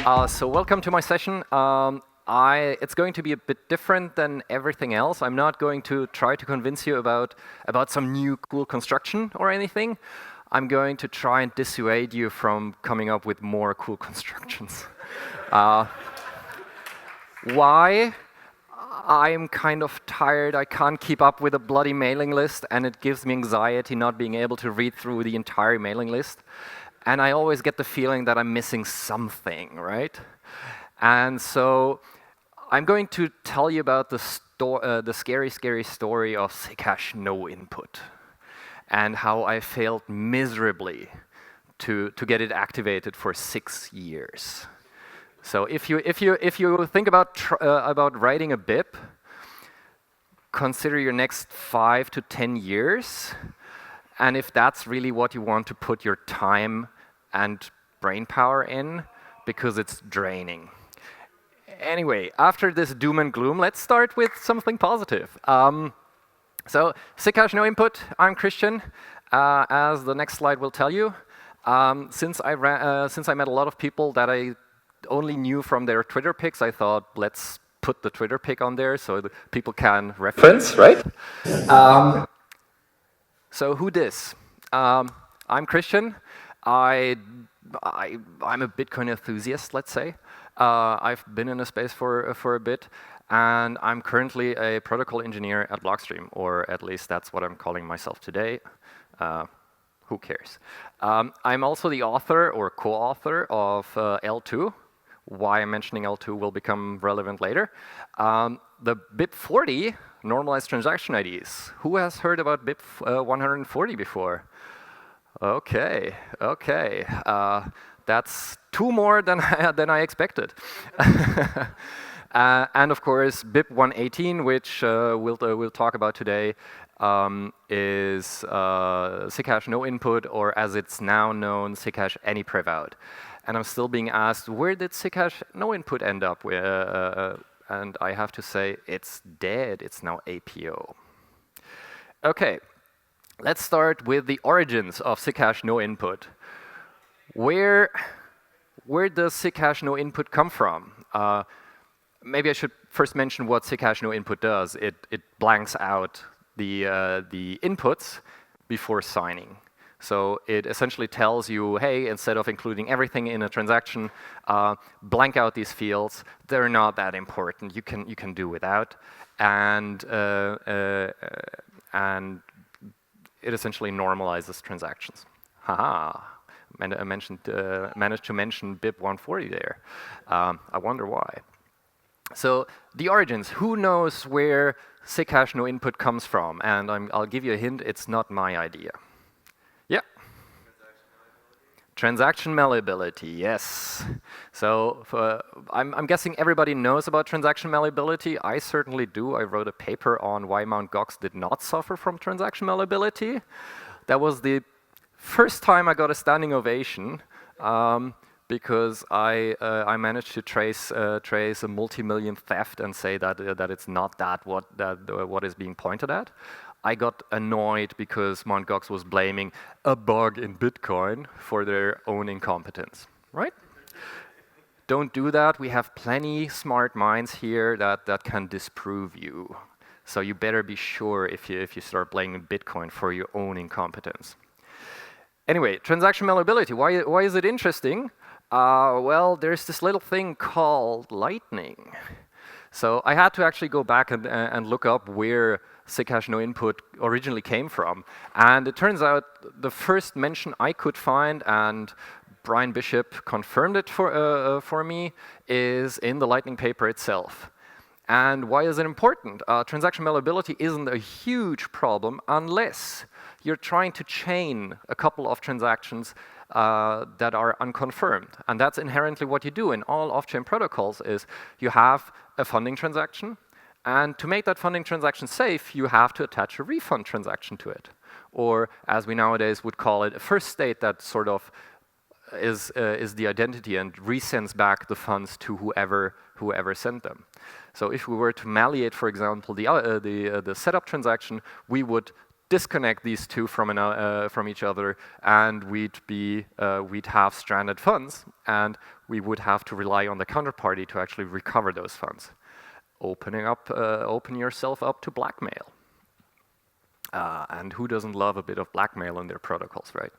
So welcome to my session. It's going to be a bit different than everything else. I'm not going to try to convince you about some new cool construction or anything. I'm going to try and dissuade you from coming up with more cool constructions. Why? I'm kind of tired. I can't keep up with a bloody mailing list, and it gives me anxiety not being able to read through the entire mailing list. And I always get the feeling that I'm missing something, right? And so I'm going to tell you about the scary, scary story of Zcash no input, and how I failed miserably to get it activated for 6 years. So if you think about writing a BIP, consider your next 5 to 10 years, and if that's really what you want to put your time and brain power in, because it's draining. Anyway, after this doom and gloom, let's start with something positive. So Zcash no input. I'm Christian, as the next slide will tell you. Since I met a lot of people that I only knew from their Twitter pics, I thought, let's put the Twitter pic on there so that people can reference, right? So who dis? I'm Christian. I'm a Bitcoin enthusiast, let's say. I've been in the space for a bit, and I'm currently a protocol engineer at Blockstream, or at least that's what I'm calling myself today. Who cares? I'm also the author or co-author of L2. Why I'm mentioning L2 will become relevant later. The BIP 40 normalized transaction IDs. Who has heard about BIP 140 before? Okay. That's 2 more than I expected. And of course, BIP 118, which we'll talk about today, is Zcash no input, or as it's now known, Zcash any prev out. And I'm still being asked, where did Zcash no input end up? And I have to say, it's dead. It's now APO. Okay, let's start with the origins of Zcash no input. Where does Zcash no input come from? Maybe I should first mention what Zcash no input does. It blanks out the inputs before signing. So it essentially tells you, hey, instead of including everything in a transaction, blank out these fields. They're not that important. You can do without, and it essentially normalizes transactions. Haha. And I managed to mention BIP 140 there. I wonder why. So the origins. Who knows where Zcash no input comes from? And I'll give you a hint. It's not my idea. Yeah. Transaction malleability. Yes. So I'm guessing everybody knows about transaction malleability. I certainly do. I wrote a paper on why Mt. Gox did not suffer from transaction malleability. That was the first time I got a standing ovation, because I managed to trace a multi-million theft and say that it's not what is being pointed at. I got annoyed because Mt. Gox was blaming a bug in Bitcoin for their own incompetence, right? Don't do that. We have plenty smart minds here that can disprove you. So you better be sure if you start blaming Bitcoin for your own incompetence. Anyway, transaction malleability. Why is it interesting? Well, there's this little thing called Lightning. So I had to actually go back and look up where Zcash no input originally came from. And it turns out the first mention I could find, and Brian Bishop confirmed it for me, is in the Lightning paper itself. And why is it important? Transaction malleability isn't a huge problem unless you're trying to chain a couple of transactions that are unconfirmed. And that's inherently what you do in all off-chain protocols is you have a funding transaction, and to make that funding transaction safe, you have to attach a refund transaction to it. Or, as we nowadays would call it, a first state that sort of is the identity and resends back the funds to whoever sent them. So if we were to malleate, for example, the setup transaction, we would disconnect these two from each other, and we'd have stranded funds, and we would have to rely on the counterparty to actually recover those funds. Open yourself up to blackmail. And who doesn't love a bit of blackmail in their protocols, right?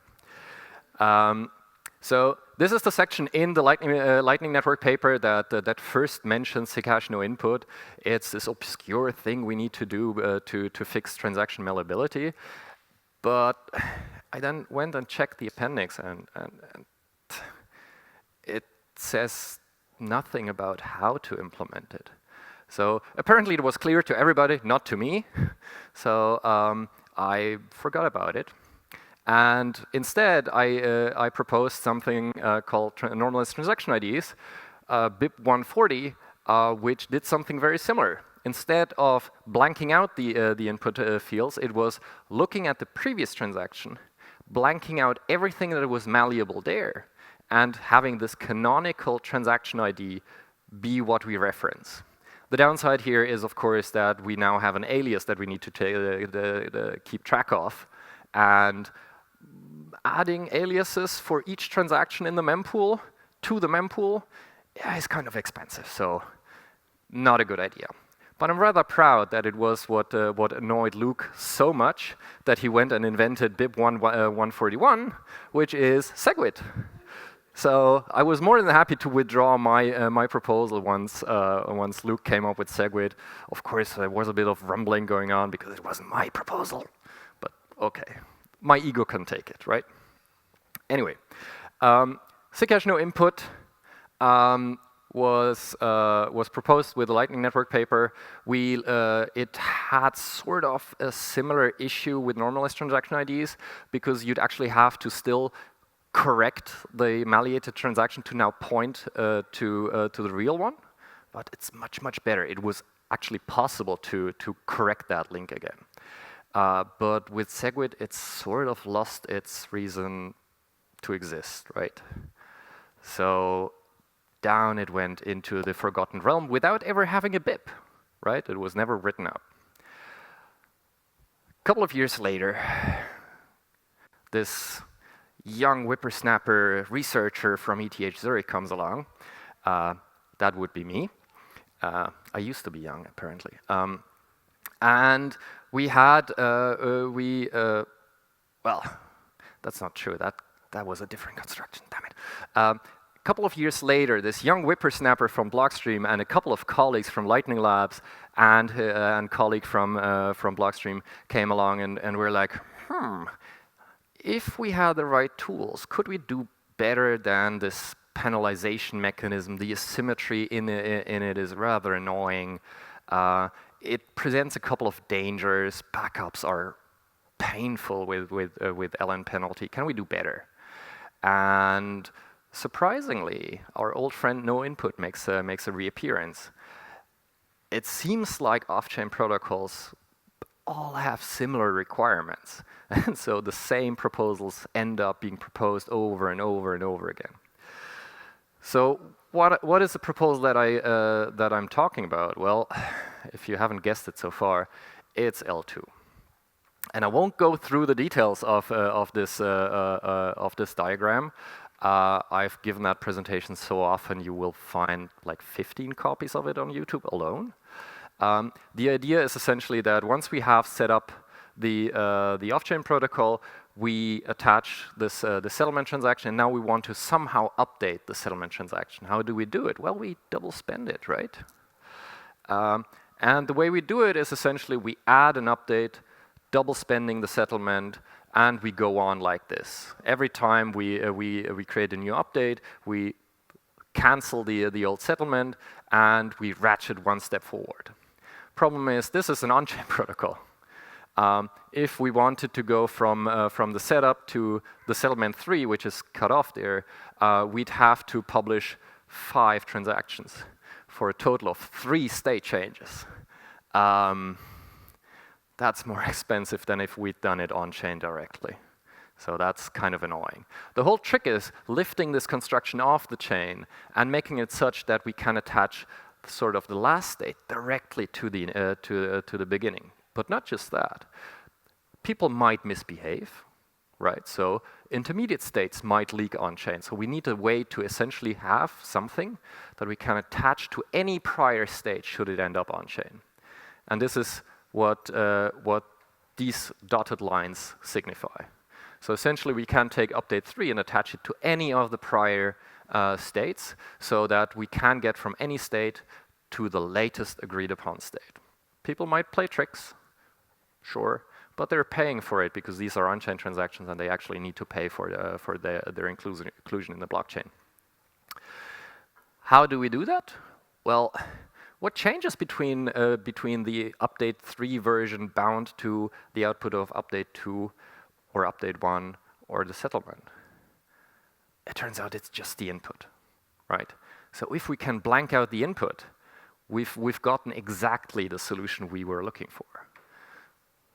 So this is the section in the Lightning Network paper that first mentions Zcash no input. It's this obscure thing we need to do to fix transaction malleability. But I then went and checked the appendix, and it says nothing about how to implement it. So apparently it was clear to everybody, not to me. So I forgot about it. And instead, I proposed something called normalized transaction IDs, BIP 140, which did something very similar. Instead of blanking out the input fields, it was looking at the previous transaction, blanking out everything that was malleable there, and having this canonical transaction ID be what we reference. The downside here is, of course, that we now have an alias that we need to keep track of. And adding aliases for each transaction in the mempool to the mempool is kind of expensive, so not a good idea. But I'm rather proud that it was what annoyed Luke so much that he went and invented BIP 141, which is SegWit. So I was more than happy to withdraw my proposal once Luke came up with SegWit. Of course, there was a bit of rumbling going on because it wasn't my proposal, but okay. My ego can take it, right? Anyway, Zcash no input was proposed with the Lightning Network paper. It had sort of a similar issue with normalized transaction IDs because you'd actually have to still correct the malleated transaction to now point to the real one, but it's much, much better. It was actually possible to correct that link again. But with SegWit, it's sort of lost its reason to exist, right? So down it went into the forgotten realm without ever having a BIP, right? It was never written up. A couple of years later, this young whippersnapper researcher from ETH Zurich comes along. That would be me. I used to be young, apparently. And we had, well, that's not true. That was a different construction, damn it. A couple of years later, this young whippersnapper from Blockstream and a couple of colleagues from Lightning Labs and colleague from Blockstream came along and we're like, if we had the right tools, could we do better than this penalization mechanism? The asymmetry in it is rather annoying. It presents a couple of dangers. Backups are painful with LN penalty. Can we do better? And surprisingly, our old friend No Input makes a reappearance. It seems like off-chain protocols all have similar requirements. And so the same proposals end up being proposed over and over and over again. So what is the proposal that I'm talking about? Well, if you haven't guessed it so far, it's L2. And I won't go through the details of this diagram. I've given that presentation so often you will find like 15 copies of it on YouTube alone. The idea is essentially that once we have set up the off-chain protocol, we attach this the settlement transaction, and now we want to somehow update the settlement transaction. How do we do it? Well, we double spend it, right? And the way we do it is essentially we add an update, double spending the settlement, and we go on like this. Every time we create a new update, we cancel the old settlement, and we ratchet one step forward. Problem is, this is an on-chain protocol. If we wanted to go from the setup to the settlement 3, which is cut off there, we'd have to publish 5 transactions for a total of 3 state changes. That's more expensive than if we'd done it on-chain directly. So that's kind of annoying. The whole trick is lifting this construction off the chain and making it such that we can attach sort of the last state directly to the beginning. But not just that. people might misbehave, right? So intermediate states might leak on-chain. So we need a way to essentially have something that we can attach to any prior state should it end up on-chain. And this is what these dotted lines signify. So essentially, we can take update 3 and attach it to any of the prior states so that we can get from any state to the latest agreed upon state. People might play tricks, sure, but they're paying for it because these are on-chain transactions and they actually need to pay for their inclusion in the blockchain. How do we do that? Well, what changes between the update 3 version bound to the output of update 2 or update 1 or the settlement? It turns out it's just the input, right? So if we can blank out the input, we've gotten exactly the solution we were looking for.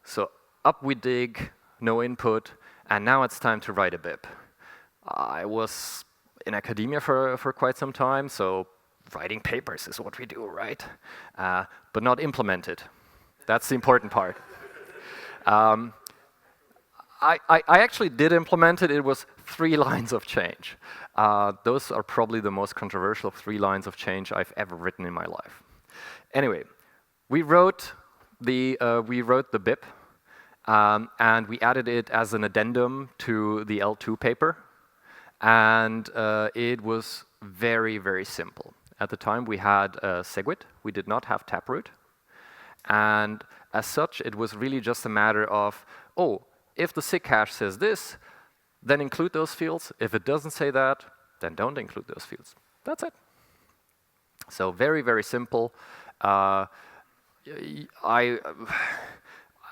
So up we dig, no input, and now it's time to write a BIP. I was in academia for quite some time, so writing papers is what we do, right? But not implemented. That's the important part. I actually did implement it. It was 3 lines of change. Those are probably the most controversial 3 lines of change I've ever written in my life. Anyway, we wrote the BIP, and we added it as an addendum to the L2 paper. And it was very, very simple. At the time, we had SegWit. We did not have Taproot. And as such, it was really just a matter of, oh, if the SIG hash says this, then include those fields. If it doesn't say that, then don't include those fields. That's it. So very, very simple. I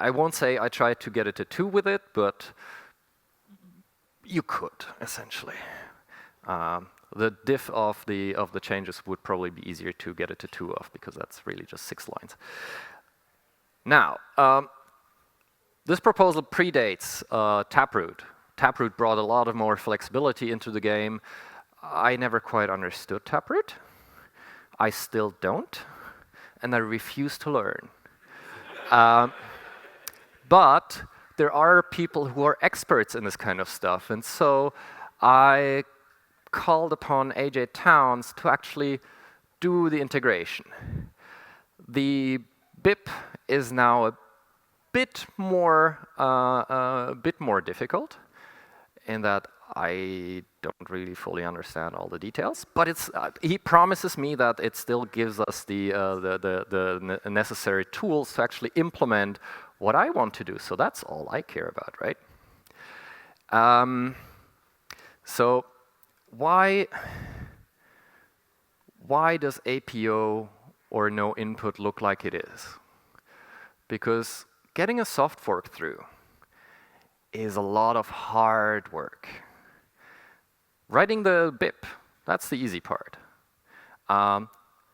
won't say I tried to get it to 2 with it, but you could, essentially. The diff of the changes would probably be easier to get it to 2 of, because that's really just 6 lines. Now, this proposal predates Taproot. Taproot brought a lot of more flexibility into the game. I never quite understood Taproot. I still don't, and I refuse to learn. But there are people who are experts in this kind of stuff, and so I called upon AJ Towns to actually do the integration. The BIP is now a bit more difficult in that I don't really fully understand all the details, but it's he promises me that it still gives us the necessary tools to actually implement what I want to do. So that's all I care about, right? So why does APO or no input look like it is? Because getting a soft fork through is a lot of hard work. Writing the BIP, that's the easy part.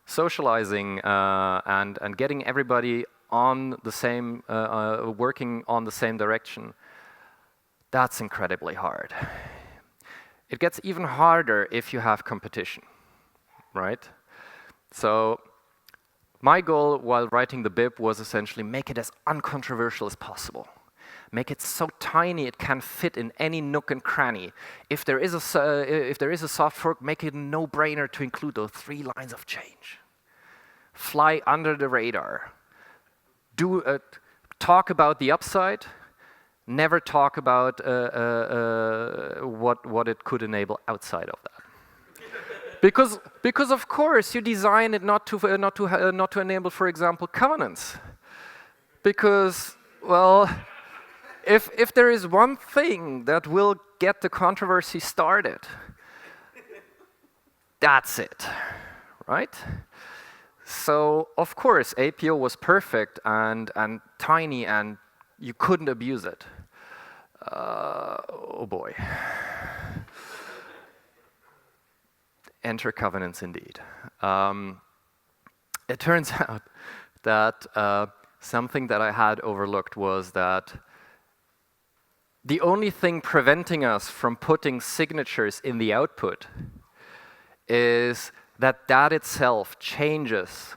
Socializing and getting everybody on the same, working on the same direction, that's incredibly hard. It gets even harder if you have competition, right? So my goal while writing the BIP was essentially make it as uncontroversial as possible. Make it so tiny it can fit in any nook and cranny. If there is a soft fork, make it a no-brainer to include those 3 lines of change. Fly under the radar. Talk about the upside. Never talk about what it could enable outside of that. Because of course you design it not to enable, for example, covenants. Because, well, if there is one thing that will get the controversy started, that's it, right? So of course APO was perfect and tiny and you couldn't abuse it. Oh boy. Enter covenants indeed. It turns out that something that I had overlooked was that the only thing preventing us from putting signatures in the output is that itself changes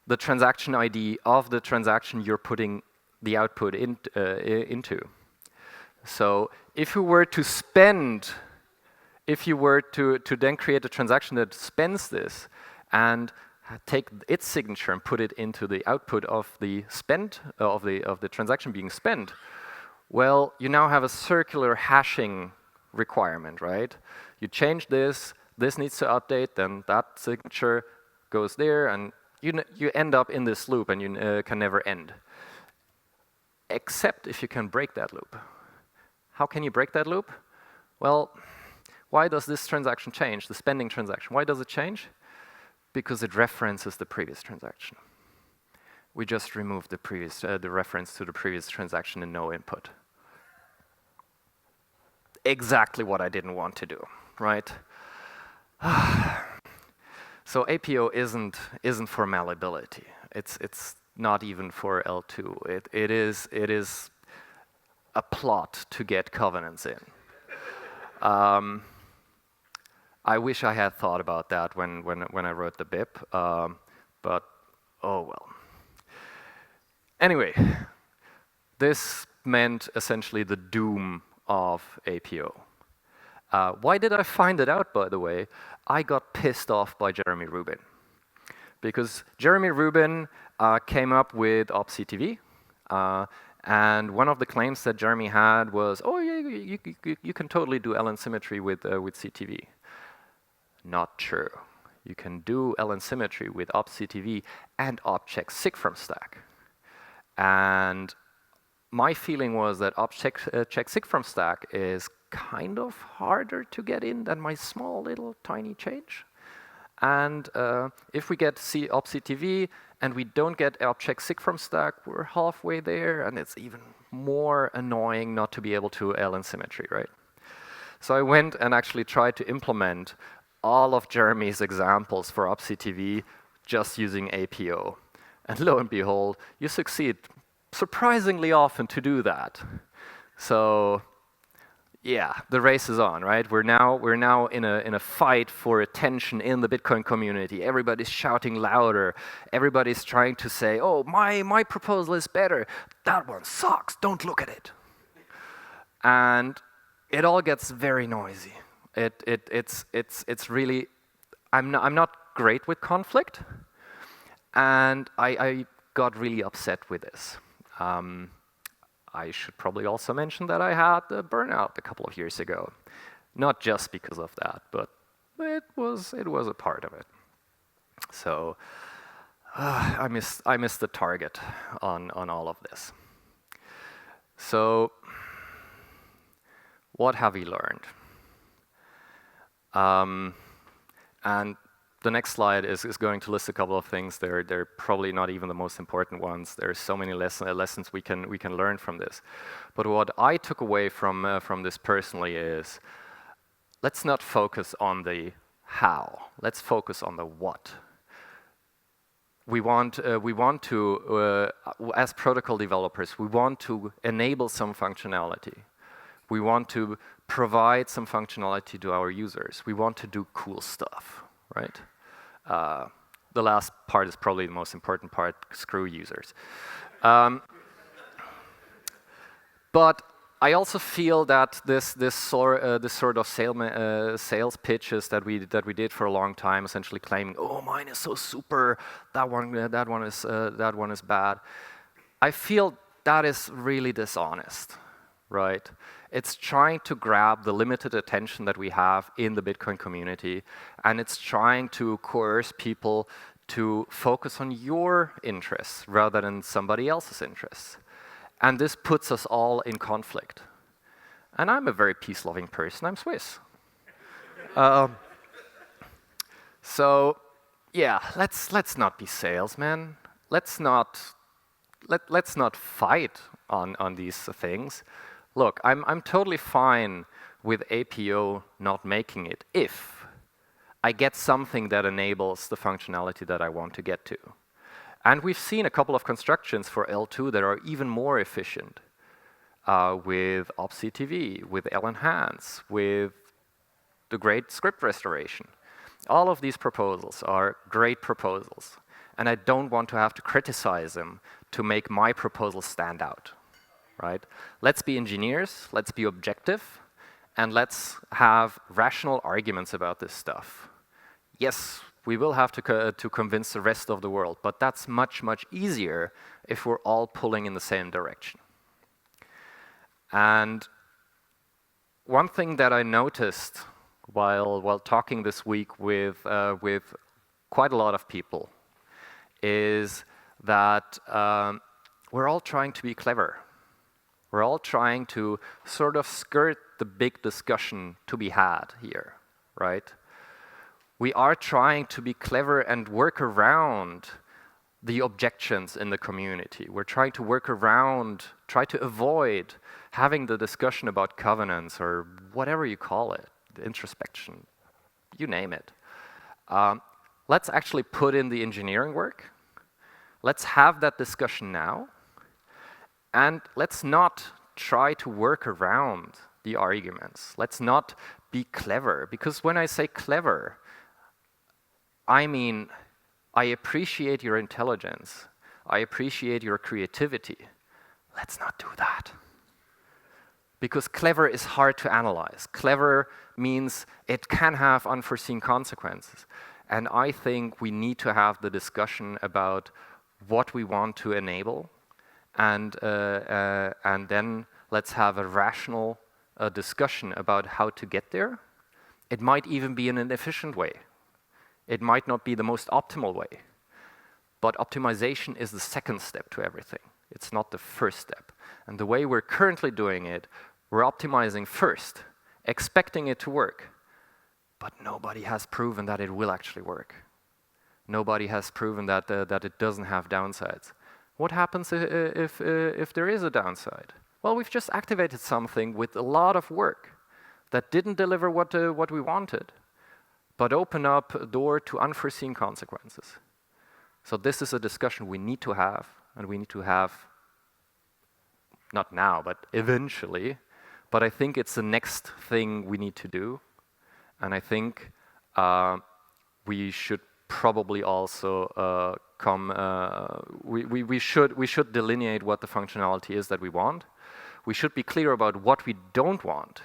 the transaction ID of the transaction you're putting the output into. So if you were to spend, if you were to then create a transaction that spends this and take its signature and put it into the output of the spend of the transaction being spent, well, you now have a circular hashing requirement, right? You change this needs to update, then that signature goes there, and you end up in this loop, and you can never end. Except if you can break that loop. How can you break that loop? Well, why does this transaction change, the spending transaction? Why does it change? Because it references the previous transaction. We just removed the reference to the previous transaction and no input. Exactly what I didn't want to do, right? So APO isn't for malleability. It's not even for L2. It is a plot to get covenants in. I wish I had thought about that when I wrote the BIP, but oh well. Anyway, this meant essentially the doom of APO. Why did I find it out, by the way? I got pissed off by Jeremy Rubin. Because Jeremy Rubin came up with opctv, and one of the claims that Jeremy had was, oh, yeah, you can totally do LN symmetry with CTV. Not true. You can do LN symmetry with opctv and opcheck sig from stack. And my feeling was that check sig from stack is kind of harder to get in than my small little tiny change. And if we get opctv and we don't get opcheck sig from stack, we're halfway there, and it's even more annoying not to be able to LN symmetry, right? So I went and actually tried to implement all of Jeremy's examples for opctv just using APO. And lo and behold, you succeed surprisingly often to do that. So yeah, the race is on, right? We're now in a fight for attention in the Bitcoin community. Everybody's shouting louder. Everybody's trying to say, "Oh, my proposal is better. That one sucks. Don't look at it." And it all gets very noisy. It's really. I'm not great with conflict, and I got really upset with this. I should probably also mention that I had a burnout a couple of years ago. Not just because of that, but it was a part of it. So I missed the target on all of this. So what have we learned? And the next slide is going to list a couple of things. They're probably not even the most important ones. There's so many lessons we can learn from this. But what I took away from this personally is, let's not focus on the how. Let's focus on the what. We want to as protocol developers, we want to enable some functionality. We want to provide some functionality to our users. We want to do cool stuff, right? The last part is probably the most important part, screw users. But I also feel that this sort of sales pitches that we did for a long time, essentially claiming, oh, mine is so super, that one is bad. I feel that is really dishonest, right? It's trying to grab the limited attention that we have in the Bitcoin community, and it's trying to coerce people to focus on your interests rather than somebody else's interests. And this puts us all in conflict. And I'm a very peace-loving person. I'm Swiss. So yeah, let's not be salesmen. Let's not fight on these things. Look, I'm totally fine with APO not making it if I get something that enables the functionality that I want to get to. And we've seen a couple of constructions for L2 that are even more efficient with opctv, with lenhance, with the great script restoration. All of these proposals are great proposals. and I don't want to have to criticize him to make my proposal stand out, right? Let's be engineers, let's be objective, and let's have rational arguments about this stuff. Yes, we will have to convince the rest of the world, but that's much, much easier if we're all pulling in the same direction. And one thing that I noticed while talking this week with quite a lot of people is that we're all trying to be clever. We're all trying to sort of skirt the big discussion to be had here, right? We are trying to be clever and work around the objections in the community. We're trying to work around, try to avoid having the discussion about covenants or whatever you call it, the introspection, you name it. Let's actually put in the engineering work. Let's have that discussion now. And let's not try to work around the arguments. Let's not be clever, because when I say clever, I mean, I appreciate your intelligence. I appreciate your creativity. Let's not do that. Because clever is hard to analyze. Clever means it can have unforeseen consequences. And I think we need to have the discussion about what we want to enable, and then let's have a rational discussion about how to get there. It might even be in an efficient way. It might not be the most optimal way, but optimization is the second step to everything. It's not the first step. And the way we're currently doing it, we're optimizing first, expecting it to work, but nobody has proven that it will actually work. Nobody has proven that it doesn't have downsides. What happens if there is a downside? Well, we've just activated something with a lot of work that didn't deliver what we wanted, but open up a door to unforeseen consequences. So this is a discussion we need to have, and we need to have, not now, but eventually. But I think it's the next thing we need to do. And I think we should probably also we should delineate what the functionality is that we want. We should be clear about what we don't want.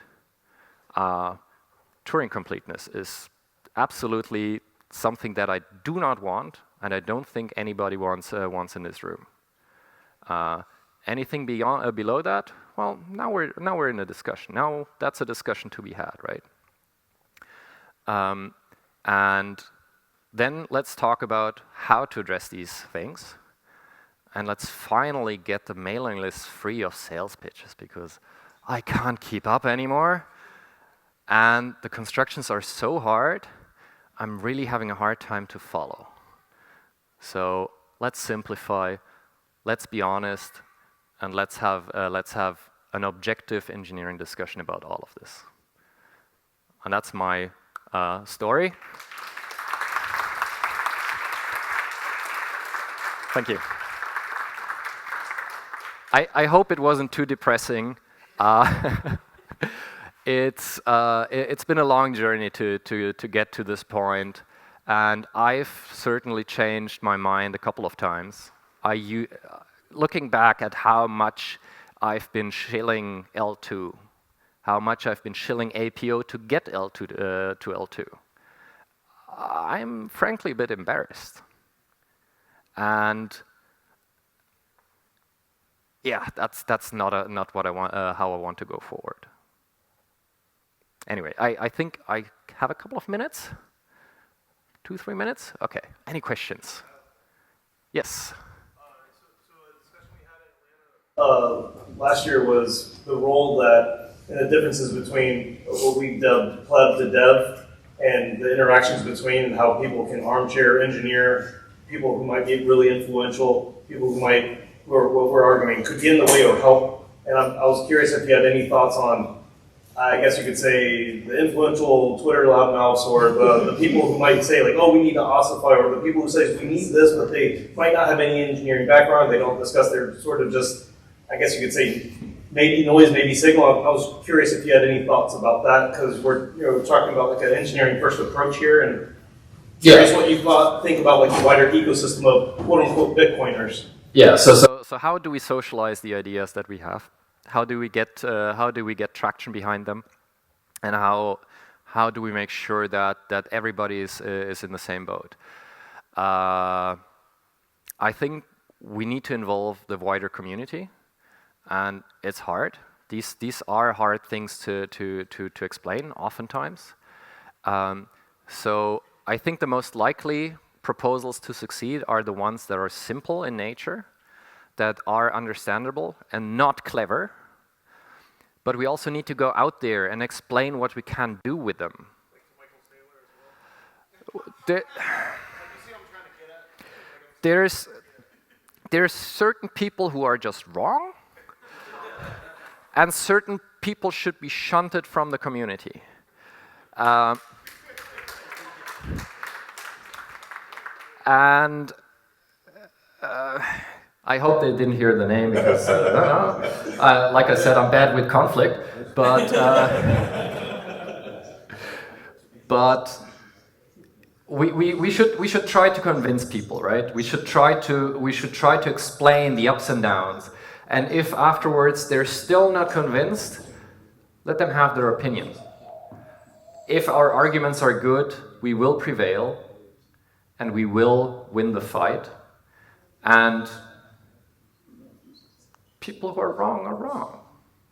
Turing completeness is absolutely something that I do not want, and I don't think anybody wants in this room. Anything below that, well, now we're in a discussion. Now that's a discussion to be had, right? And then let's talk about how to address these things, and let's finally get the mailing list free of sales pitches, because I can't keep up anymore, and the constructions are so hard. I'm really having a hard time to follow. So let's simplify, let's be honest, and let's have an objective engineering discussion about all of this. And that's my story. Thank you. I hope it wasn't too depressing. It's been a long journey to get to this point, and I've certainly changed my mind a couple of times. Looking back at how much I've been shilling L2, how much I've been shilling APO to get L2 to L2, I'm frankly a bit embarrassed. And yeah, that's not what I want, how I want to go forward. Anyway, I think I have a couple of minutes. 2-3 minutes? Okay. Any questions? Yes. Last year was the role that, and the differences between what we dubbed pleb to dev, and the interactions between how people can armchair engineer, people who might be really influential, people who what we're arguing could get in the way or help. And I was curious if you had any thoughts on, I guess you could say, the influential Twitter loudmouths, or the people who might say, like, oh, we need to ossify, or the people who say we need this, but they might not have any engineering background, they don't discuss, their sort of just, I guess you could say, maybe noise, maybe signal. I was curious if you had any thoughts about that, because we're talking about like an engineering first approach here, and Curious what you think about like the wider ecosystem of quote-unquote Bitcoiners. Yeah. So how do we socialize the ideas that we have? How do we get traction behind them? And how do we make sure that everybody is in the same boat? I think we need to involve the wider community, and it's hard. These are hard things to explain oftentimes. So I think the most likely proposals to succeed are the ones that are simple in nature, that are understandable and not clever. But we also need to go out there and explain what we can do with them. There's certain people who are just wrong, and certain people should be shunted from the community. And I hope they didn't hear the name because, like I said, I'm bad with conflict. But we should try to convince people, right? We should try to explain the ups and downs. And if afterwards they're still not convinced, let them have their opinion. If our arguments are good, we will prevail, and we will win the fight. And people who are wrong,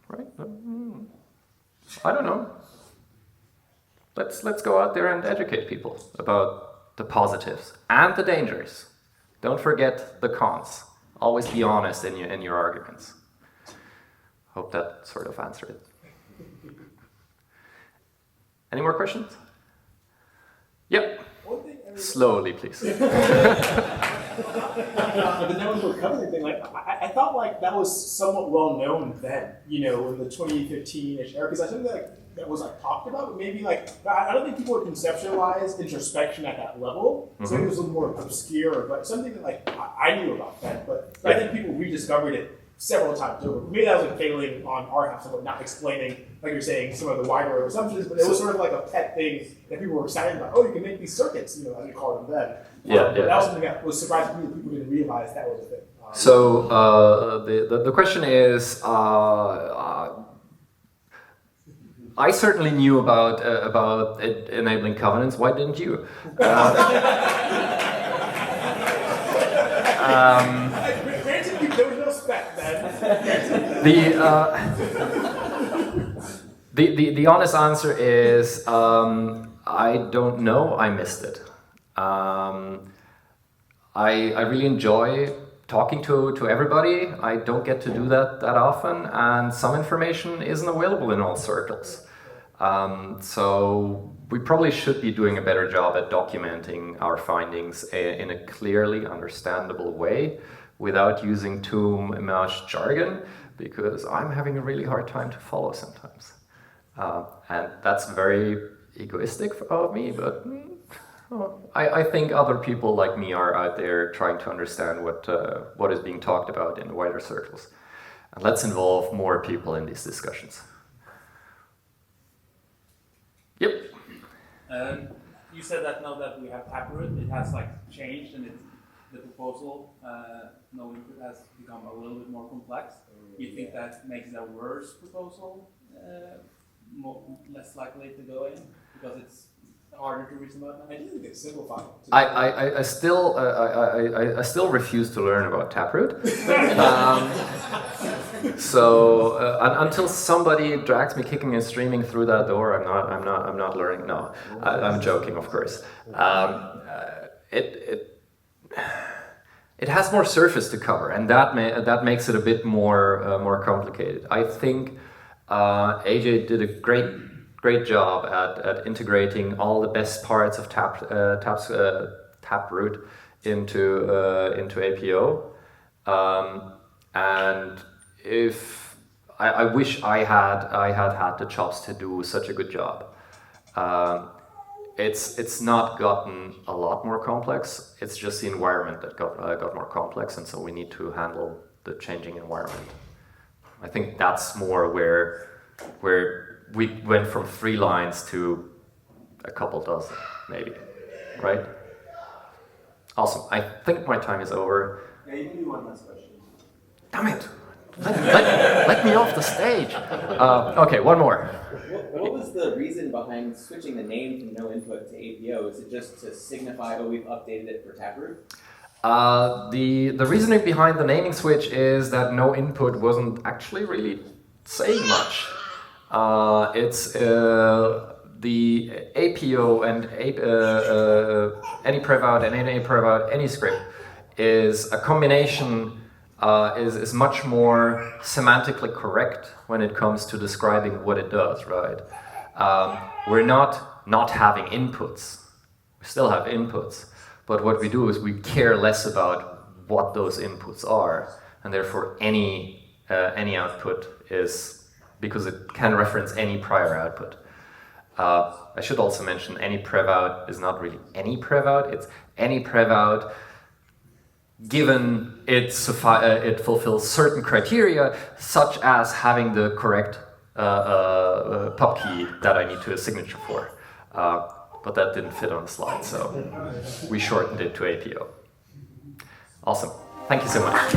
right? I don't know. Let's go out there and educate people about the positives and the dangers. Don't forget the cons. Always be honest in your arguments. Hope that sort of answered it. Any more questions? Yep. Slowly, please. The network recovery thing, like I thought like that was somewhat well known then, in the 2015-ish era, because I think that was like talked about, but maybe like I don't think people would conceptualize introspection at that level. Mm-hmm. So it was a little more obscure, but something that like I knew about that, but I think people rediscovered it several times over. Maybe that was a failing on our half, of not explaining, like you're saying, some of the wider assumptions, but it was sort of like a pet thing that people were excited about. Oh, you can make these circuits, as you called them then. But that was something that was surprising to me that people didn't realize that was a thing. So the question is, I certainly knew about enabling covenants. Why didn't you? There was no spec then. The honest answer is I don't know. I missed it. I really enjoy talking to everybody. I don't get to do that often, and some information isn't available in all circles. So we probably should be doing a better job at documenting our findings in a clearly understandable way without using too much jargon, because I'm having a really hard time to follow sometimes. And that's very egoistic of me, but I think other people like me are out there trying to understand what is being talked about in wider circles. And let's involve more people in these discussions. Yep. You said that now that we have Taproot, it has changed, and the proposal, no input, has become a little bit more complex. You think that makes it a worse proposal, less likely to go in because it's harder to reason about? I do think it's simplified. I still refuse to learn about Taproot. So until somebody drags me kicking and screaming through that door, I'm not learning. No, I'm joking, of course. It has more surface to cover, and that makes it a bit more complicated. I think AJ did a great job at integrating all the best parts of Taproot into APO, and if I wish I had the chops to do such a good job. It's not gotten a lot more complex. It's just the environment that got more complex, and so we need to handle the changing environment. I think that's more where we went from 3 lines to a couple dozen, maybe. right? Awesome. I think my time is over. Yeah, you can do one last question. Damn it! Let me off the stage. Okay, one more. What was the reason behind switching the name from no input to APO? Is it just to signify, oh, we've updated it for Taproot? The reasoning behind the naming switch is that no input wasn't actually really saying much. It's the APO and any prevout and any prevout, any script is a combination, is much more semantically correct when it comes to describing what it does, right? We're not having inputs. We still have inputs, but what we do is we care less about what those inputs are, and therefore any output is, because it can reference any prior output. I should also mention any prevout is not really any prevout, it's any prevout given it fulfills certain criteria, such as having the correct pub key that I need to a signature for. But that didn't fit on the slide, so we shortened it to APO. Awesome. Thank you so much.